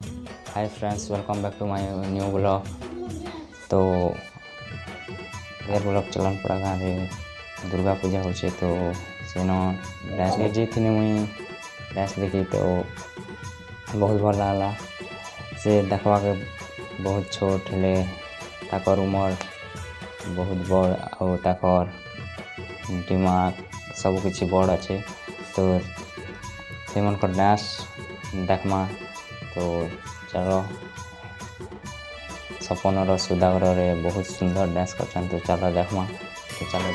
Hi friends, welcome back to my new blog. तो blog चलन पड़ा गाँव दुर्गा पूजा हो तो सेन डांस जी मुई डांस देखी तो बहुत भल लगा से देखवा के बहुत छोट हेले ताकर उमर बहुत बड़ और ताकर दिमाग सब किसी बड़ अच्छे तो से मन डांस देखमा तो चलो सपन सुधागर रे बहुत सुंदर डांस कर तो चलो देखमा तो चलो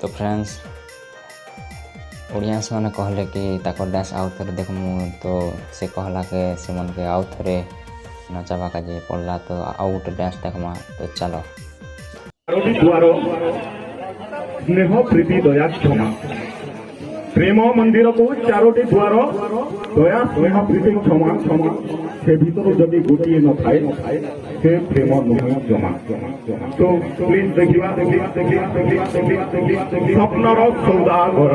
तो फ्रेंड्स ओडिया से मैंने कहले कि ताकर डांस आउ थे देखमु तो से कहला के से मन के आउ थे नचावा का जे पड़ला तो आउट डांस देखमा तो चलो स्नेह प्रीति दया क्षमा प्रेम मंदिर को चारोटी द्वार दया स्नेह प्रीति क्षमा क्षमा से भीतर जदि गोटे न थाए से प्रेम नुहे जमा तो प्लीज देखिवा स्वप्नर सौदागर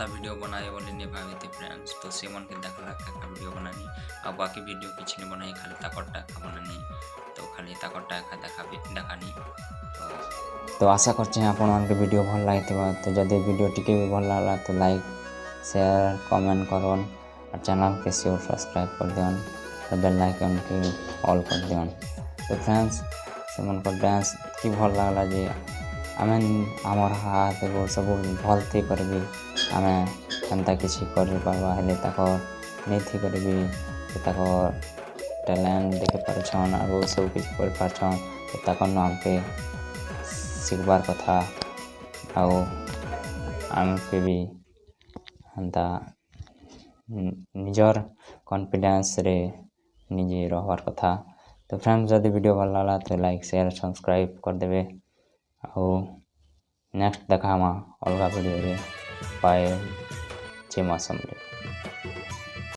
वीडियो बनाए बोले नहीं भावी थे फ्रेंड्स तो से मन के देखला का वीडियो बनानी और बाकी वीडियो किसी ने बनाई खाली ताकटा का बनानी तो खाली ताकटा का देखानी तो आशा करते हैं आपण मान के वीडियो भल लगी तो जदि वीडियो टिके भी भल लगा तो लाइक शेयर कमेंट करन और चैनल के शेयर सब्सक्राइब कर देन और बेल आइकन के ऑल कर देन। तो फ्रेंड्स से मन को डांस की भल लगला जे आमे आमर हाथ एगो सब भल थी करबी आमे एंता किसी कर पावा हेले ताको नहीं थी करबी तो ताको टैलेंट देखे पारछन और सब किसी कर पारछन तो ताको नाम पे शिखबार कथा आउ आम पे भी एंता निजर कॉन्फिडेंस रे निजे रहबार कथा। तो फ्रेंड्स जदि वीडियो भल लगा तो लाइक शेयर सब्सक्राइब कर देवे और नेक्स्ट देखा अलग वीडियो रे पाए जय मां समले।